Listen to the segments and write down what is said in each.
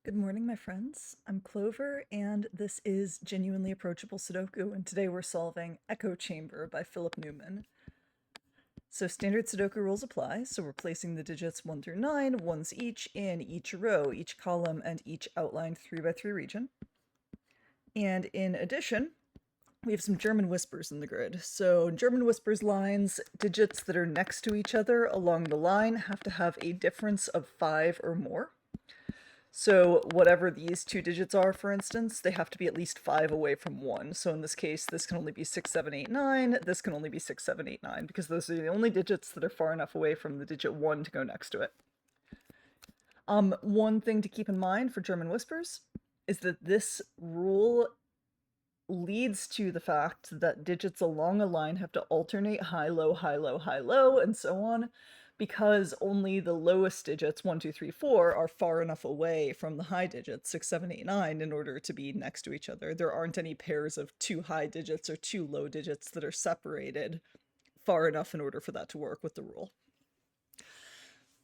Good morning, my friends. I'm Clover, and this is Genuinely Approachable Sudoku, and today we're solving Echo Chamber by Philip Newman. So standard Sudoku rules apply, so we're placing the digits 1 through 9, ones each, in each row, each column, and each outlined 3x3 region. And in addition, we have some German whispers in the grid. So German whispers lines, digits that are next to each other along the line have to have a difference of 5 or more. So whatever these two digits are, for instance, they have to be at least 5 away from 1. So in this case, this can only be 6, 7, 8, 9. This can only be 6, 7, 8, 9, because those are the only digits that are far enough away from the digit 1 to go next to it. One thing to keep in mind for German whispers is that this rule leads to the fact that digits along a line have to alternate high, low, high, low, high, low, and so on, because only the lowest digits, 1, 2, 3, 4, are far enough away from the high digits, 6, 7, 8, 9, in order to be next to each other. There aren't any pairs of 2 high digits or 2 low digits that are separated far enough in order for that to work with the rule.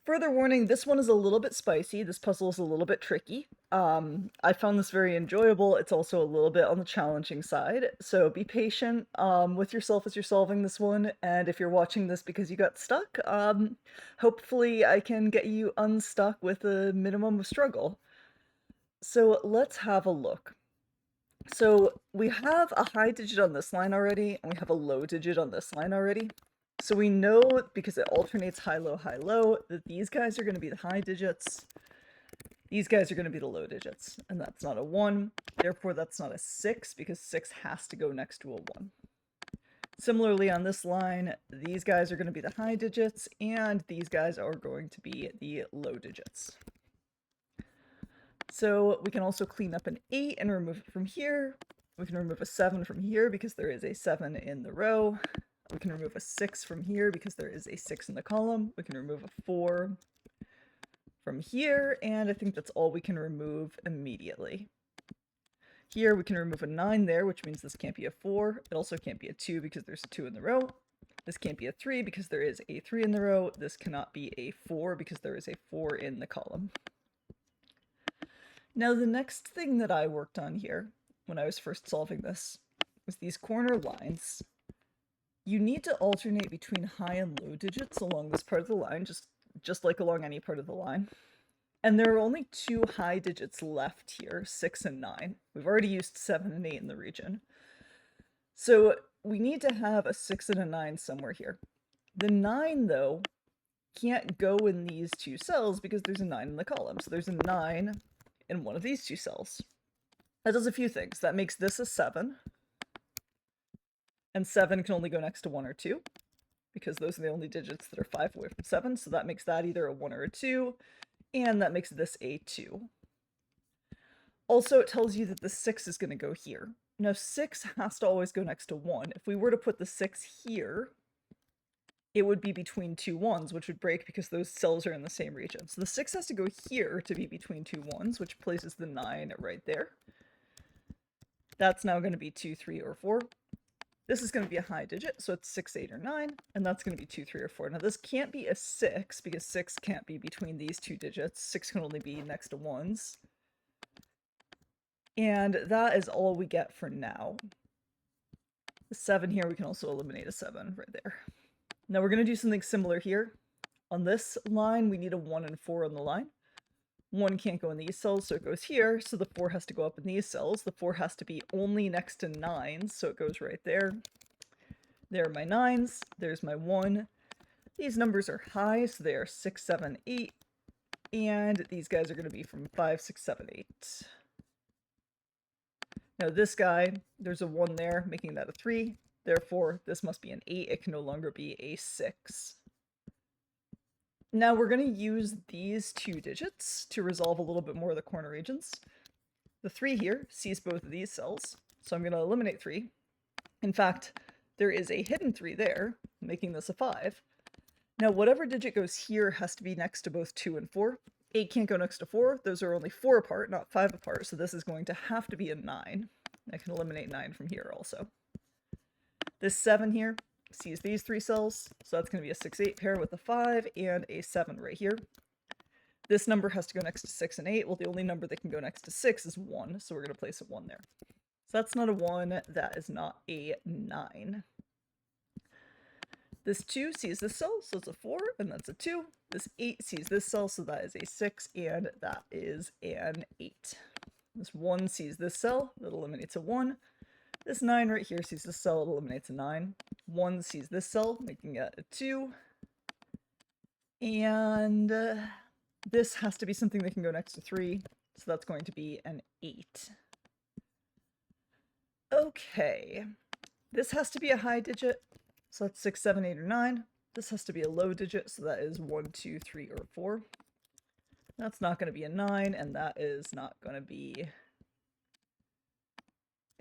Further warning, this one is a little bit spicy. This puzzle is a little bit tricky. I found this very enjoyable. It's also a little bit on the challenging side, so be patient with yourself as you're solving this one, and if you're watching this because you got stuck, hopefully I can get you unstuck with a minimum of struggle. So let's have a look. So we have a high digit on this line already, and we have a low digit on this line already. So we know, because it alternates high, low, that these guys are going to be the high digits. These guys are going to be the low digits, and that's not a 1. Therefore, that's not a 6, because 6 has to go next to a 1. Similarly, on this line, these guys are going to be the high digits, and these guys are going to be the low digits. So we can also clean up an 8 and remove it from here. We can remove a 7 from here because there is a 7 in the row. We can remove a 6 from here because there is a 6 in the column. We can remove a 4 from here, and I think that's all we can remove immediately. Here we can remove a 9 there, which means this can't be a 4. It also can't be a 2 because there's a 2 in the row. This can't be a 3 because there is a 3 in the row. This cannot be a 4 because there is a 4 in the column. Now the next thing that I worked on here when I was first solving this was these corner lines. You need to alternate between high and low digits along this part of the line, just like along any part of the line. And there are only 2 high digits left here, 6 and 9. We've already used 7 and 8 in the region. So we need to have a 6 and a 9 somewhere here. The 9, though, can't go in these 2 cells because there's a 9 in the column. So there's a 9 in one of these 2 cells. That does a few things. That makes this a 7. And 7 can only go next to 1 or 2, because those are the only digits that are 5 away from 7, so that makes that either a 1 or a 2, and that makes this a 2. Also, it tells you that the 6 is going to go here. Now, 6 has to always go next to 1. If we were to put the 6 here, it would be between 2 1s, which would break because those cells are in the same region. So the 6 has to go here to be between 2 1s, which places the 9 right there. That's now going to be 2, 3, or 4. This is going to be a high digit, so it's 6, 8, or 9, and that's going to be 2, 3, or 4. Now this can't be a 6, because 6 can't be between these 2 digits. 6 can only be next to 1s. And that is all we get for now. The 7 here, we can also eliminate a 7 right there. Now we're going to do something similar here. On this line, we need a 1 and 4 on the line. 1 can't go in these cells, so it goes here, so the 4 has to go up in these cells. The 4 has to be only next to 9s, so it goes right there. There are my 9s, there's my 1. These numbers are high, so they are 6, 7, 8, and these guys are going to be from 5, 6, 7, 8. Now this guy, there's a 1 there, making that a 3. Therefore, this must be an 8. It can no longer be a 6. Now we're going to use these 2 digits to resolve a little bit more of the corner regions. The 3 here sees both of these cells, so I'm going to eliminate 3. In fact, there is a hidden 3 there, making this a 5. Now whatever digit goes here has to be next to both 2 and 4. 8 can't go next to 4. Those are only 4 apart, not 5 apart, so this is going to have to be a 9. I can eliminate 9 from here also. This 7 here sees these 3 cells, so that's going to be a 6, 8 pair with a 5 and a 7 right here. This number has to go next to 6 and 8. Well, the only number that can go next to 6 is 1, so we're going to place a 1 there. So that's not a 1. That is not a 9. This 2 sees this cell, so it's a 4, and that's a 2. This 8 sees this cell, so that is a 6, and that is an 8. This 1 sees this cell, that eliminates a 1. This 9 right here sees this cell, it eliminates a 9. 1 sees this cell, making it a 2. And this has to be something that can go next to 3, so that's going to be an 8. Okay, this has to be a high digit, so that's 6, 7, 8, or 9. This has to be a low digit, so that is 1, 2, 3, or 4. That's not going to be a 9, and that is not going to be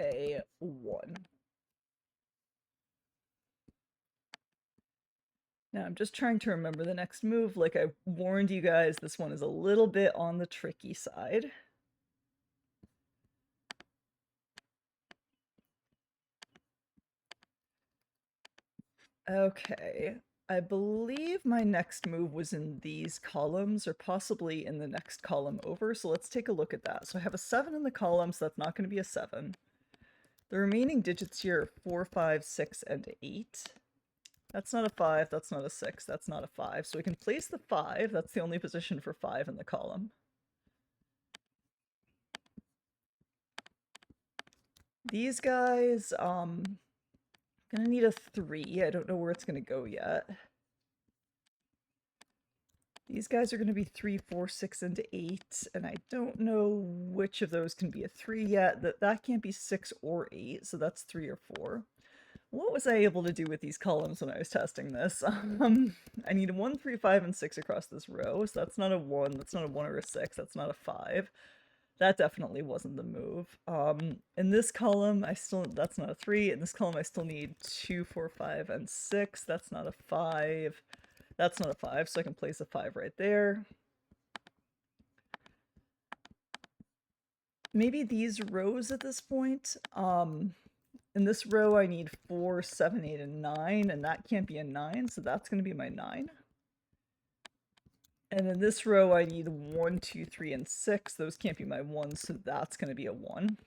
a 1. Now I'm just trying to remember the next move. Like I warned you guys, this one is a little bit on the tricky side. Okay, I believe my next move was in these columns, or possibly in the next column over, so let's take a look at that. So I have a 7 in the column, so that's not going to be a 7. The remaining digits here are 4, 5, 6, and 8. That's not a 5, that's not a 6, that's not a 5. So we can place the 5, that's the only position for 5 in the column. These guys, gonna need a 3. I don't know where it's gonna go yet. These guys are gonna be 3, 4, 6, and 8, and I don't know which of those can be a 3 yet. That can't be 6 or 8, so that's 3 or 4. What was I able to do with these columns when I was testing this? I need a 1, 3, 5, and 6 across this row, so that's not a 1, that's not a 1 or a 6, that's not a 5. That definitely wasn't the move. In this column, that's not a 3. In this column, I still need 2, 4, 5, and 6. That's not a 5. That's not a 5, so I can place a 5 right there. Maybe these rows at this point. In this row, I need 4, 7, 8, and 9, and that can't be a 9, so that's going to be my 9. And in this row, I need 1, 2, 3, and 6. Those can't be my 1s, so that's going to be a 1.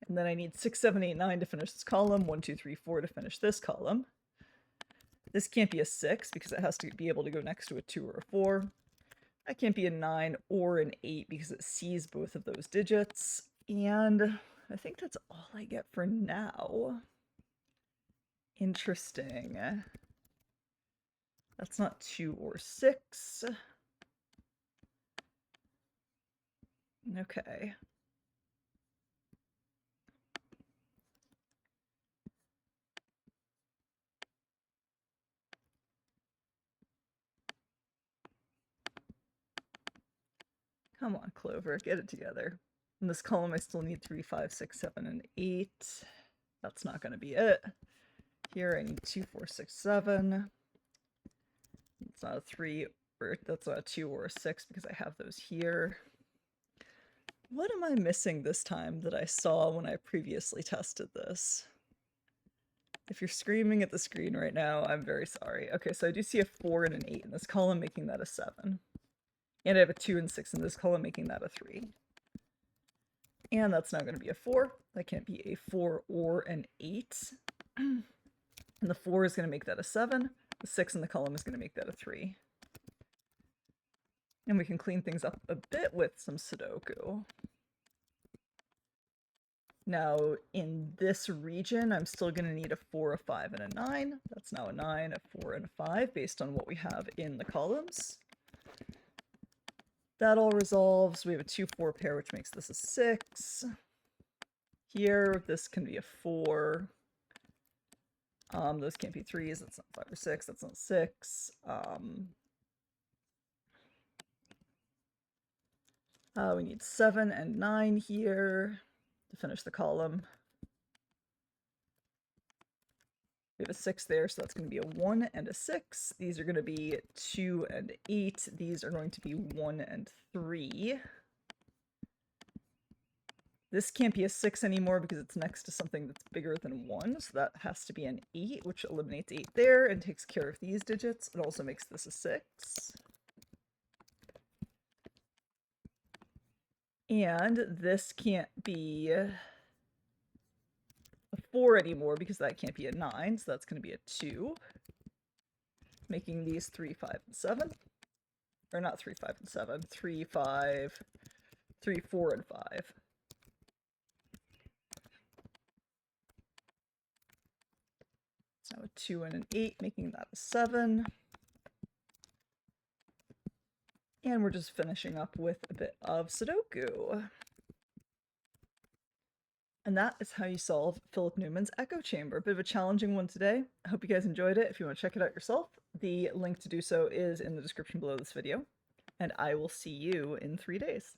And then I need 6, 7, 8, 9 to finish this column, 1, 2, 3, 4 to finish this column. This can't be a 6 because it has to be able to go next to a 2 or a 4. That can't be a 9 or an 8 because it sees both of those digits. And I think that's all I get for now. Interesting. That's not 2 or 6. Okay. Come on, Clover, get it together. In this column, I still need 3, 5, 6, 7, and 8. That's not going to be it. Here, I need 2, 4, 6, 7. It's not a 3, or that's not a 2 or a 6 because I have those here. What am I missing this time that I saw when I previously tested this? If you're screaming at the screen right now, I'm very sorry. Okay, so I do see a 4 and an 8 in this column, making that a 7. And I have a 2 and 6 in this column, making that a 3. And that's not going to be a 4. That can't be a 4 or an 8. And the 4 is going to make that a 7. The 6 in the column is going to make that a 3. And we can clean things up a bit with some Sudoku. Now, in this region, I'm still going to need a 4, a 5, and a 9. That's now a 9, a 4, and a 5, based on what we have in the columns. That all resolves. We have a 2, 4 pair, which makes this a 6. Here, this can be a 4. Those can't be 3s. That's not 5 or 6. That's not 6. We need 7 and 9 here to finish the column. We have a 6 there, so that's going to be a 1 and a 6. These are going to be 2 and 8. These are going to be 1 and 3. This can't be a 6 anymore because it's next to something that's bigger than 1, so that has to be an 8, which eliminates 8 there and takes care of these digits. It also makes this a 6. And this can't be a 4 anymore because that can't be a 9, so that's going to be a 2. Making these 3, 5, and 7. Or not 3, 5, and 7. 3, 5, 3, 4, and 5. So a 2 and an 8, making that a 7. And we're just finishing up with a bit of Sudoku. And that is how you solve Philip Newman's echo chamber. A bit of a challenging one today. I hope you guys enjoyed it. If you want to check it out yourself, the link to do so is in the description below this video. And I will see you in 3 days.